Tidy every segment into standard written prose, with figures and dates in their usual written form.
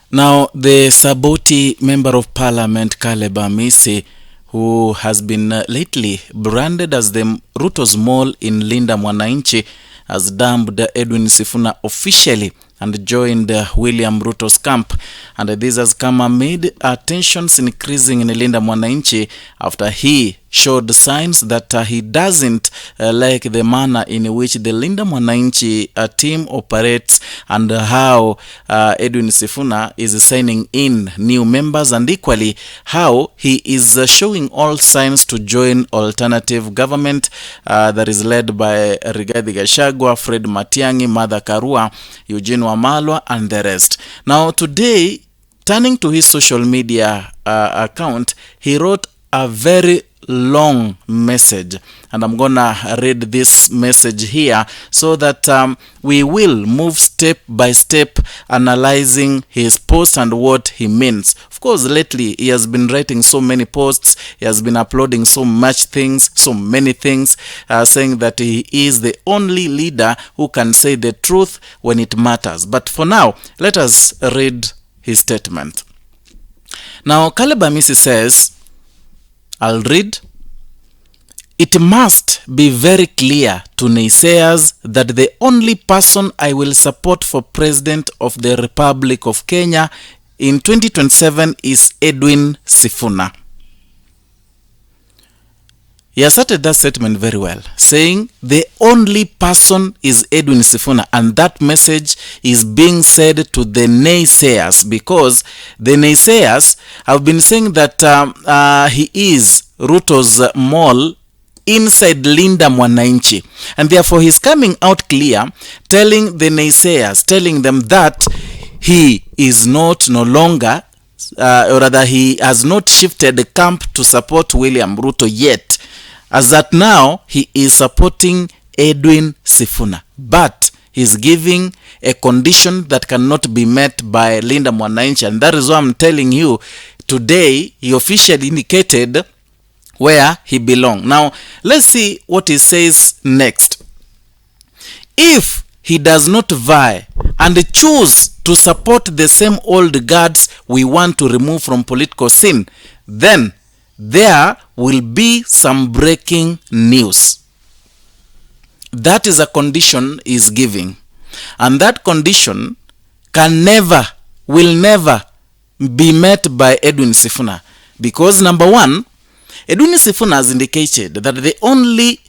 Now, the Saboti Member of Parliament, Amisi, who has been lately branded as the Ruto's mole in Linda Mwananchi, has dumped Edwin Sifuna officially and joined William Ruto's camp. And this has come amid tensions increasing in Linda Mwananchi after he showed signs that he doesn't like the manner in which the Linda Mwananchi team operates and how Edwin Sifuna is signing in new members, and equally how he is showing all signs to join alternative government that is led by Rigathi Gachagua, Fred Matiang'i, Martha Karua, Eugene Wamalwa, and the rest. Now today, turning to his social media account, he wrote a very long message, and I'm gonna read this message here so that we will move step by step analyzing his post and what he means. Of course, lately he has been writing so many posts, he has been uploading so many things, saying that he is the only leader who can say the truth when it matters. But for now, let us read his statement. Now, Amisi says, I'll read. It must be very clear to naysayers that the only person I will support for President of the Republic of Kenya in 2027 is Edwin Sifuna. He started that statement very well, saying the only person is Edwin Sifuna, and that message is being said to the naysayers because the naysayers have been saying that he is Ruto's mole inside Linda Mwananchi, and therefore he's coming out clear, telling the naysayers, telling them that he is no longer, or rather he has not shifted the camp to support William Ruto yet, as that now he is supporting Edwin Sifuna, but he's giving a condition that cannot be met by Linda Mwananchi, and that is why I'm telling you today he officially indicated where he belongs. Now, let's see what he says next. If he does not vie and choose to support the same old guards we want to remove from political scene, then there will be some breaking news. That is a condition he is giving. And that condition will never be met by Edwin Sifuna. Because number one, Edwin Sifuna has indicated that the only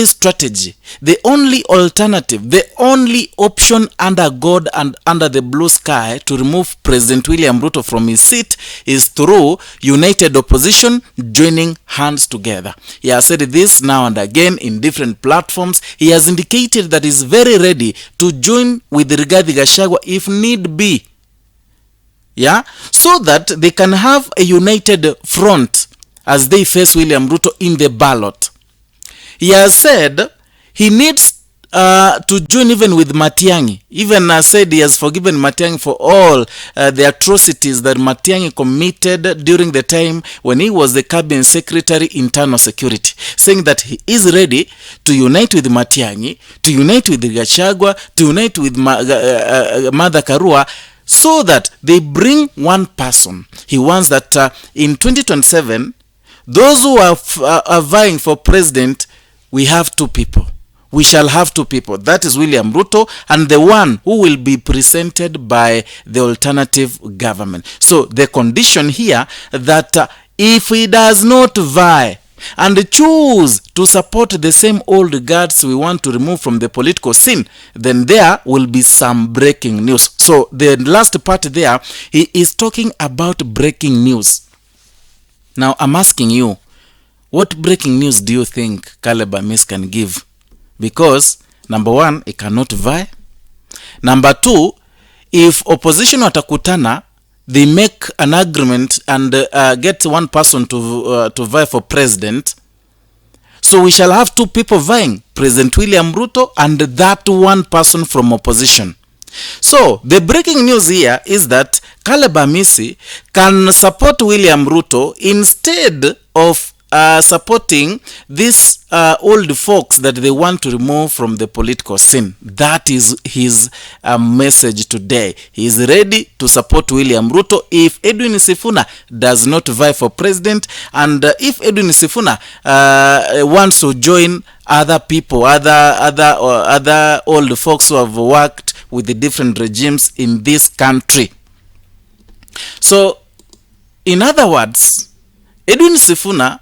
strategy, the only alternative, the only option under God and under the blue sky to remove President William Ruto from his seat is through united opposition joining hands together. He has said this now and again in different platforms. He has indicated that he is very ready to join with Rigathi Gachagua if need be. Yeah, so that they can have a united front as they face William Ruto in the ballot. He has said he needs to join even with Matiang'i. Even said he has forgiven Matiang'i for all the atrocities that Matiang'i committed during the time when he was the cabinet secretary internal security, saying that he is ready to unite with Matiang'i, to unite with Gachagua, to unite with Martha Karua, so that they bring one person. He wants that in 2027, those who are vying for president, we have two people. We shall have two people. That is William Ruto and the one who will be presented by the alternative government. So the condition here that if he does not vie and choose to support the same old guards we want to remove from the political scene, then there will be some breaking news. So the last part there, he is talking about breaking news. Now I'm asking you, what breaking news do you think Amisi can give? Because number one, he cannot vie. Number two, if opposition watakutana, they make an agreement and get one person to vie for president. So we shall have two people vying, President William Ruto and that one person from opposition. So the breaking news here is that Amisi can support William Ruto instead of supporting these old folks that they want to remove from the political scene. That is his message today. He is ready to support William Ruto if Edwin Sifuna does not vie for president, and if Edwin Sifuna wants to join other people, other old folks who have worked with the different regimes in this country. So, in other words, Edwin Sifuna,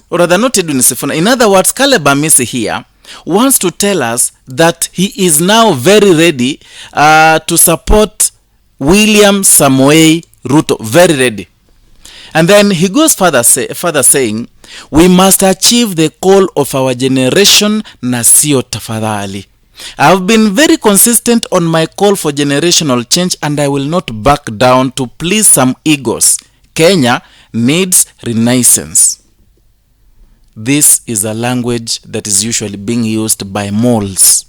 or rather not Edwin Sifuna, in other words, Caleb Amisi here wants to tell us that he is now very ready to support William Samoei Ruto, very ready. And then he goes further saying, we must achieve the call of our generation, na sio tafadhali. I have been very consistent on my call for generational change, and I will not back down to please some egos. Kenya needs renaissance. This is a language that is usually being used by moles.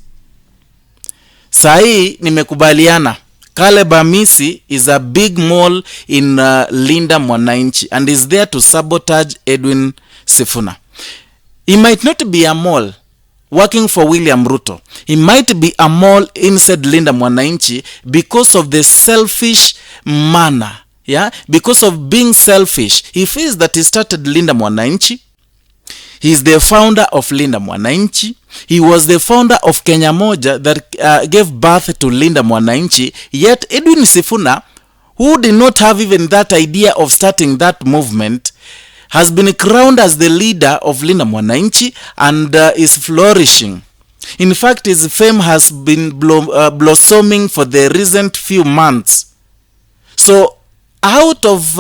Sahi nimekubaliana. Caleb Amisi is a big mole in Linda Mwananchi and is there to sabotage Edwin Sifuna. He might not be a mole working for William Ruto. He might be a mole inside Linda Mwananchi because of the selfish manner. Yeah, because of being selfish. He feels that he started Linda Mwananchi. He is the founder of Linda Mwananchi. He was the founder of Kenya Moja that gave birth to Linda Mwananchi. Yet Edwin Sifuna, who did not have even that idea of starting that movement, has been crowned as the leader of Linda Mwananchi and is flourishing. In fact, his fame has been blossoming for the recent few months. So, out of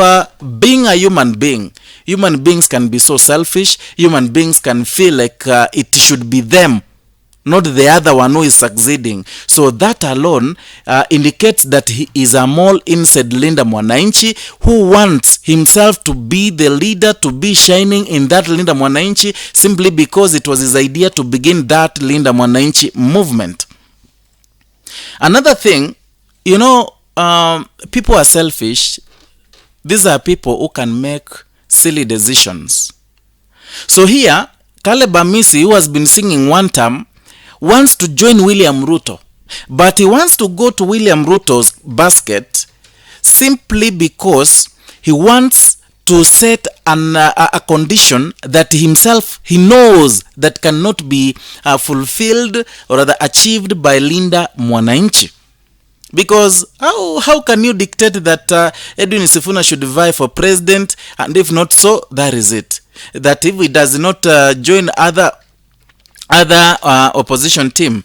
being a human being, human beings can be so selfish. Human beings can feel like it should be them, not the other one who is succeeding. So that alone indicates that he is a mole inside Linda Mwananchi who wants himself to be the leader, to be shining in that Linda Mwananchi simply because it was his idea to begin that Linda Mwananchi movement. Another thing, you know, people are selfish. These are people who can make silly decisions. So here, Caleb Amisi, who has been singing one term, wants to join William Ruto. But he wants to go to William Ruto's basket simply because he wants to set a condition that himself, he knows that cannot be fulfilled or rather achieved by Linda Mwananchi. Because how can you dictate that Edwin Sifuna should vie for president, and if not so, that is it. That if he does not join other opposition team,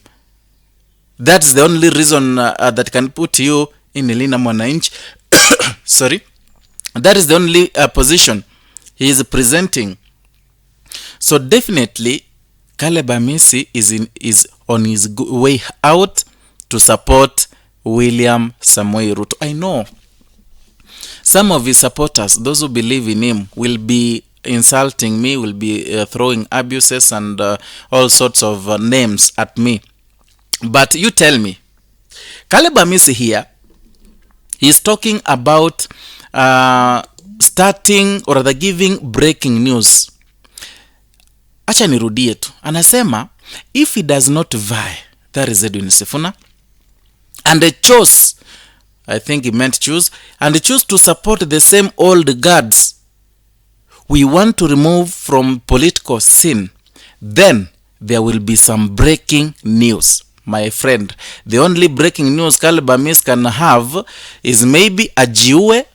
that's the only reason that can put you in Linda Mwananchi. Sorry, that is the only position he is presenting. So definitely, Caleb Amisi is on his way out to support William Samoei Ruto. I know some of his supporters, those who believe in him, will be insulting me, will be throwing abuses and all sorts of names at me. But you tell me, Caleb Amisi here, he is talking about starting or rather giving breaking news. Acha nirudie tu. Anasema, if he does not vie, that is Edwin Sifuna, and they chose, I think he meant choose, and they choose to support the same old guards we want to remove from political scene, then there will be some breaking news. My friend, the only breaking news Caleb Amisi can have is maybe ajiue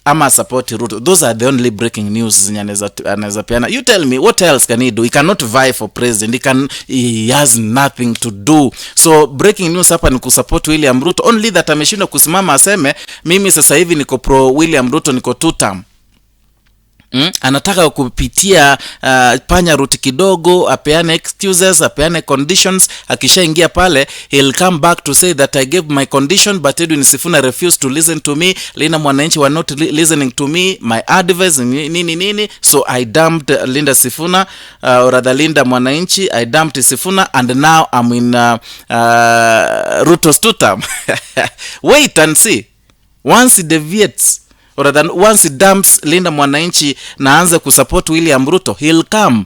ama support Ruto. Those are the only breaking news anaweza piana. You tell me, what else can he do? He cannot vie for president. He has nothing to do. So breaking news hapa ni kusupport William Ruto. Only that ameshindwa kusimama aseme mimi sasa hivi niko pro William Ruto, niko two term. Anataka kupitia panya route kidogo, apeane excuses, apeane conditions. Akishaingia pale, he'll come back to say that I gave my condition, but Edwin Sifuna refused to listen to me. Linda Mwananchi were not listening to me, my advice, nini. So I dumped Linda Sifuna, or rather Linda Mwananchi, I dumped Sifuna, and now I'm in Ruto's two term. Wait and see. Once he deviates or rather once he dumps Linda Mwananchi na aanze kusupport William Ruto, he'll come.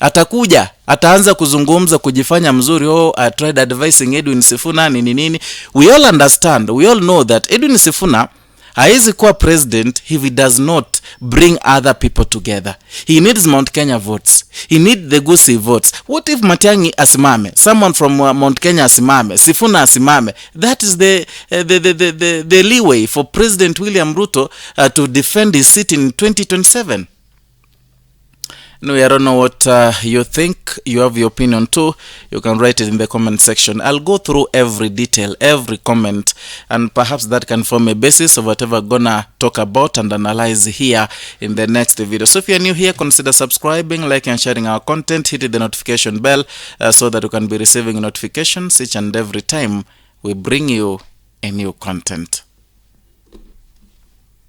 Atakuja, ataanza kuzungumza, kujifanya mzuri. I tried advising Edwin Sifuna nini. We all understand, we all know that Edwin Sifuna haizi kuwa president if he does not bring other people together. He needs Mount Kenya votes. He needs the Gusii votes. What if Matiang'i asimame? Someone from Mount Kenya asimame? Sifuna asimame? That is the leeway for President William Ruto to defend his seat in 2027. No, I don't know what you think. You have your opinion too. You can write it in the comment section. I'll go through every detail, every comment, and perhaps that can form a basis of whatever I'm gonna talk about and analyze here in the next video. So if you're new here, consider subscribing, liking, and sharing our content. Hit the notification bell so that you can be receiving notifications each and every time we bring you a new content.